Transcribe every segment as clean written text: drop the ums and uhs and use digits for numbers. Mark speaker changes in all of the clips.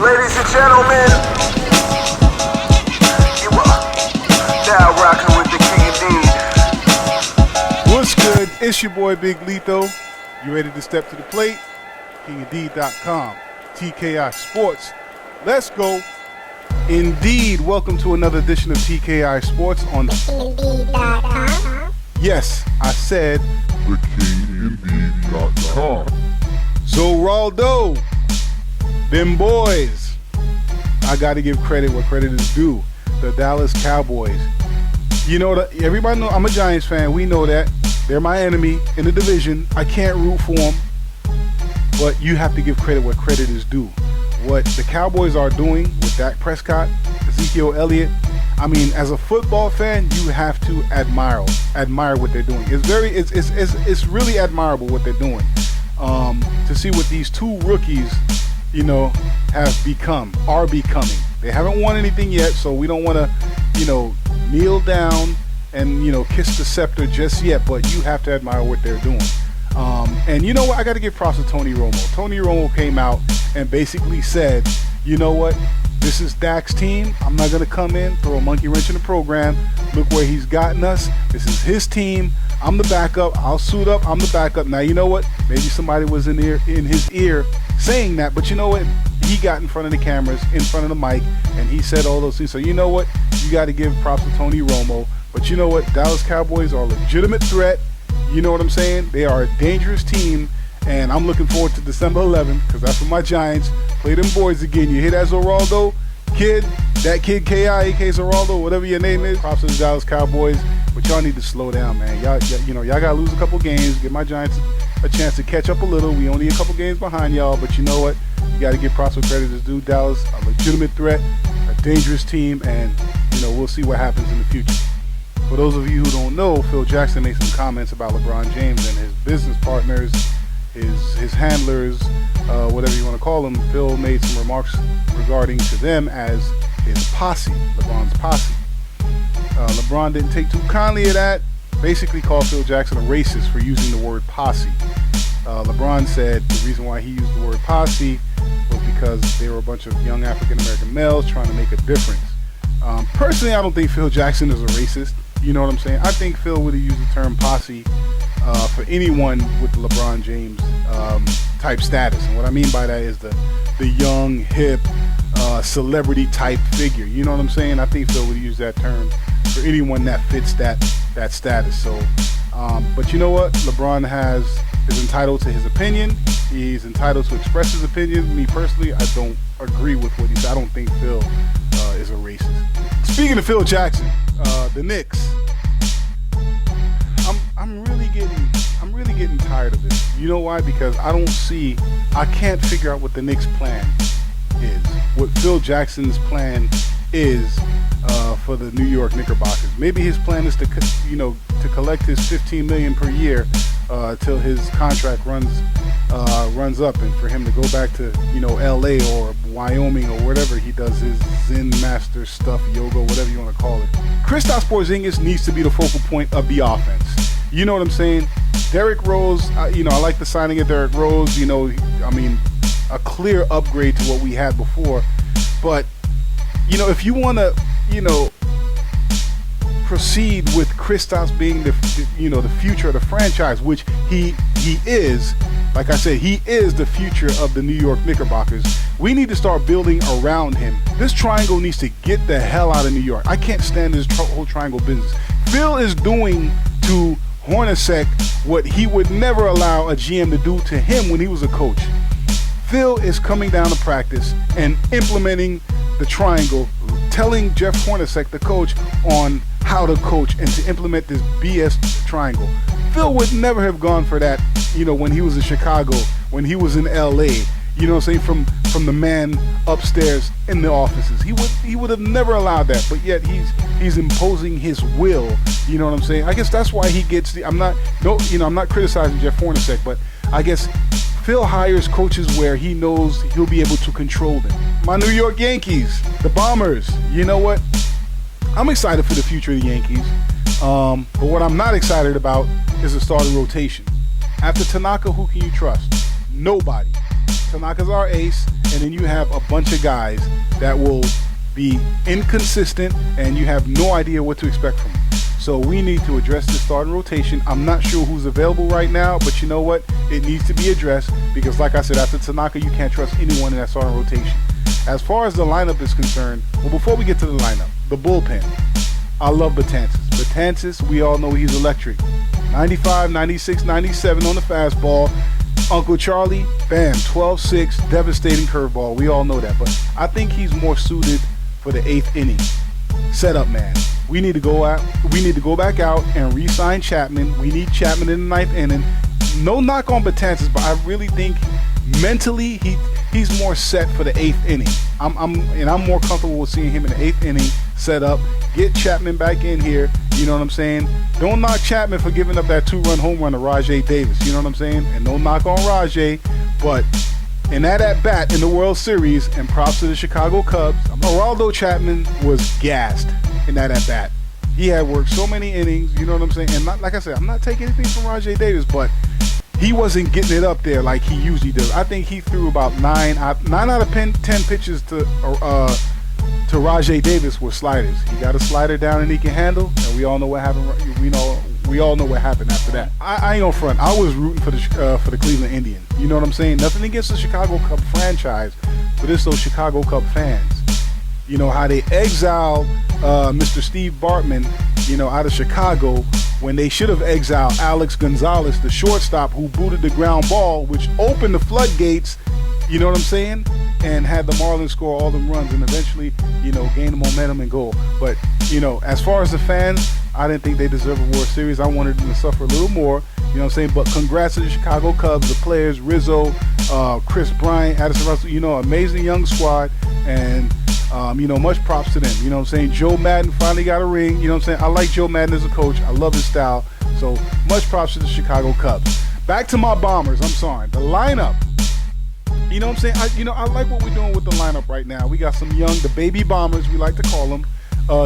Speaker 1: Ladies and gentlemen, you are now rocking with the King Indeed.
Speaker 2: What's good? It's your boy Big LITHO. You ready to step to the plate? TKIndeed.com. TKI Sports. Let's go. Indeed, welcome to another edition of TKI Sports on
Speaker 3: TheKingIndeed.com.
Speaker 2: Yes, I said
Speaker 4: TheKingIndeed.com.
Speaker 2: Zoraldo. Them boys. I got to give credit where credit is due. The Dallas Cowboys. You know, everybody know I'm a Giants fan. We know that. They're my enemy in the division. I can't root for them. But you have to give credit where credit is due. What the Cowboys are doing with Dak Prescott, Ezekiel Elliott, I mean, as a football fan, you have to admire what they're doing. It's really admirable what they're doing. To see what these two rookies, are becoming. They haven't won anything yet, so we don't want to, kneel down and, kiss the scepter just yet, but you have to admire what they're doing. And you know what? I got to give props to Tony Romo. Tony Romo came out and basically said, you know what? This is Dak's team. I'm not going to come in, throw a monkey wrench in the program. Look where he's gotten us. This is his team. I'm the backup. I'll suit up. I'm the backup. Now, you know what? Maybe somebody was in his ear saying that, but you know what? He got in front of the cameras, in front of the mic, and he said all those things. So you know what? You got to give props to Tony Romo. But you know what? Dallas Cowboys are a legitimate threat. You know what I'm saying? They are a dangerous team, and I'm looking forward to December 11th because that's when my Giants play them boys again. You hear that, Zoraldo? Kid, that kid K.I., a.k.a. Zoraldo, whatever your name is. Props to the Dallas Cowboys, but y'all need to slow down, man. Y'all got to lose a couple games, give my Giants a chance to catch up a little. We only a couple games behind y'all, but you know what? You got to give props where credit is due. Dallas, a legitimate threat, a dangerous team, and, we'll see what happens in the future. For those of you who don't know, Phil Jackson made some comments about LeBron James and his business partners, his handlers, whatever you want to call them. Phil made some remarks regarding to them as his posse, LeBron's posse. LeBron didn't take too kindly of that, basically called Phil Jackson a racist for using the word posse. LeBron said the reason why he used the word posse was because they were a bunch of young African-American males trying to make a difference. Personally, I don't think Phil Jackson is a racist. You know what I'm saying? I think Phil would have used the term posse for anyone with the LeBron James type status. And what I mean by that is the young, hip, celebrity type figure. You know what I'm saying? I think Phil would use that term for anyone that fits that status. So, but you know what? LeBron is entitled to his opinion. He's entitled to express his opinion. Me personally, I don't agree with what he said. I don't think Phil is a racist. Speaking of Phil Jackson, the Knicks. I'm really getting tired of this. You know why? Because I can't figure out what the Knicks' plan is. What Phil Jackson's plan is for the New York Knickerbockers. Maybe his plan is to collect his $15 million per year till his contract runs up, and for him to go back to LA or Wyoming or whatever he does his Zen master stuff, yoga, whatever you want to call it. Kristaps Porzingis needs to be the focal point of the offense. You know what I'm saying? Derrick Rose, I like the signing of Derrick Rose. A clear upgrade to what we had before. But if you want to proceed with Kristaps being the future of the franchise, which he is. Like I said, he is the future of the New York Knickerbockers. We need to start building around him. This triangle needs to get the hell out of New York. I can't stand this whole triangle business. Phil is doing to Hornacek what he would never allow a GM to do to him when he was a coach. Phil is coming down to practice and implementing the triangle, telling Jeff Hornacek, the coach, on how to coach and to implement this BS triangle. Phil would never have gone for that, when he was in Chicago, when he was in LA, from the man upstairs in the offices. He would have never allowed that, but yet he's imposing his will, you know what I'm saying? I guess that's why he gets I'm not criticizing Jeff Hornacek, but I guess Phil hires coaches where he knows he'll be able to control them. My New York Yankees, the Bombers, you know what? I'm excited for the future of the Yankees. But what I'm not excited about is the starting rotation. After Tanaka, who can you trust? Nobody. Tanaka's our ace, and then you have a bunch of guys that will be inconsistent, and you have no idea what to expect from them. So we need to address the starting rotation. I'm not sure who's available right now, but you know what? It needs to be addressed because, like I said, after Tanaka, you can't trust anyone in that starting rotation. As far as the lineup is concerned, well, before we get to the lineup, the bullpen. I love Betances. Betances, we all know he's electric. 95, 96, 97 on the fastball. Uncle Charlie, bam, 12-6, devastating curveball. We all know that. But I think he's more suited for the 8th inning. Setup man. We need to go back out and re-sign Chapman. We need Chapman in the 9th inning. No knock on Betances, but I really think mentally he's more set for the 8th inning. I'm more comfortable with seeing him in the 8th inning set up. Get Chapman back in here. You know what I'm saying? Don't knock Chapman for giving up that 2-run home run to Rajay Davis. You know what I'm saying? And no knock on Rajay, but in that at-bat in the World Series, and props to the Chicago Cubs, Geraldo Chapman was gassed in that at-bat. He had worked so many innings, you know what I'm saying? And not, like I said, I'm not taking anything from Rajay Davis, but he wasn't getting it up there like he usually does. I think he threw about 9 out of 10 pitches to Rajay Davis were sliders. He got a slider down and he can handle, and we all know what happened. We all know what happened after that. I ain't gonna front. I was rooting for the Cleveland Indians. You know what I'm saying? Nothing against the Chicago Cub franchise, but it's those Chicago Cub fans. You know how they exiled Mr. Steve Bartman, you know, out of Chicago when they should have exiled Alex Gonzalez, the shortstop who booted the ground ball, which opened the floodgates. You know what I'm saying? And had the Marlins score all them runs and eventually, you know, gain the momentum and go. But, you know, as far as the fans, I didn't think they deserved a World Series. I wanted them to suffer a little more. You know what I'm saying? But congrats to the Chicago Cubs, the players, Rizzo, Chris Bryant, Addison Russell, you know, amazing young squad. And, you know, much props to them. You know what I'm saying? Joe Madden finally got a ring. You know what I'm saying? I like Joe Madden as a coach. I love his style. So much props to the Chicago Cubs. Back to my Bombers. I'm sorry. The lineup. You know what I'm saying? I like what we're doing with the lineup right now. We got some the baby bombers, we like to call them.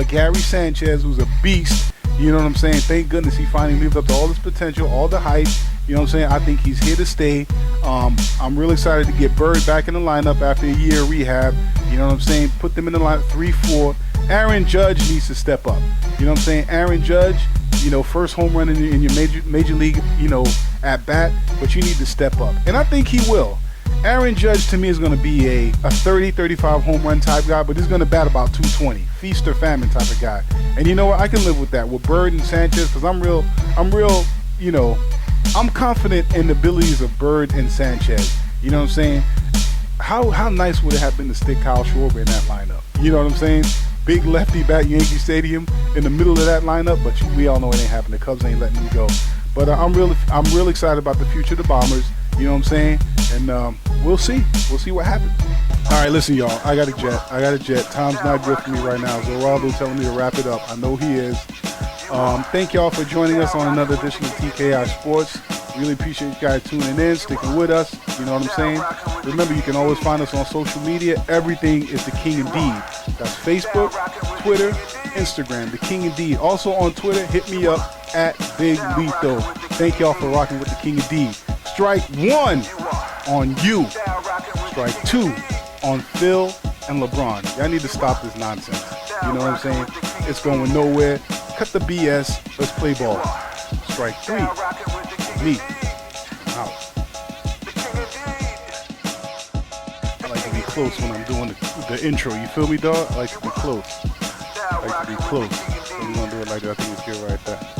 Speaker 2: Gary Sanchez, who's a beast. You know what I'm saying? Thank goodness he finally lived up to all his potential, all the hype. You know what I'm saying? I think he's here to stay. I'm really excited to get Bird back in the lineup after a year of rehab. You know what I'm saying? Put them in the lineup 3-4. Aaron Judge needs to step up. You know what I'm saying? Aaron Judge, you know, first home run in your major league, you know, at bat, but you need to step up. And I think he will. Aaron Judge to me is going to be a 30-35 home run type guy, but he's going to bat about 220, feast or famine type of guy. And you know what? I can live with that with Bird and Sanchez because I'm real, you know, I'm confident in the abilities of Bird and Sanchez. You know what I'm saying? How nice would it have been to stick Kyle Schwarber in that lineup? You know what I'm saying? Big lefty bat Yankee Stadium in the middle of that lineup, but we all know it ain't happening. The Cubs ain't letting him go. But I'm real excited about the future of the Bombers. You know what I'm saying? And we'll see. We'll see what happens. All right, listen, y'all. I got a jet. Tom's not good for me right now. Geraldo telling me to wrap it up. I know he is. Thank y'all for joining us on another edition of TKI Sports. Really appreciate you guys tuning in, sticking with us. You know what I'm saying? Remember, you can always find us on social media. Everything is The King Indeed. That's Facebook, Twitter, Instagram, The King Indeed. Also on Twitter, hit me up at Big LITHO. Thank y'all for rocking with The King Indeed. Strike 1 on you. Strike 2 on Phil and LeBron. Y'all need to stop this nonsense. You know what I'm saying? It's going nowhere. Cut the BS. Let's play ball. Strike 3. Me. Out. I like to be close when I'm doing the intro. You feel me, dog? I like to be close. I like to be close. So we're going to do it like that. I think it's good right there.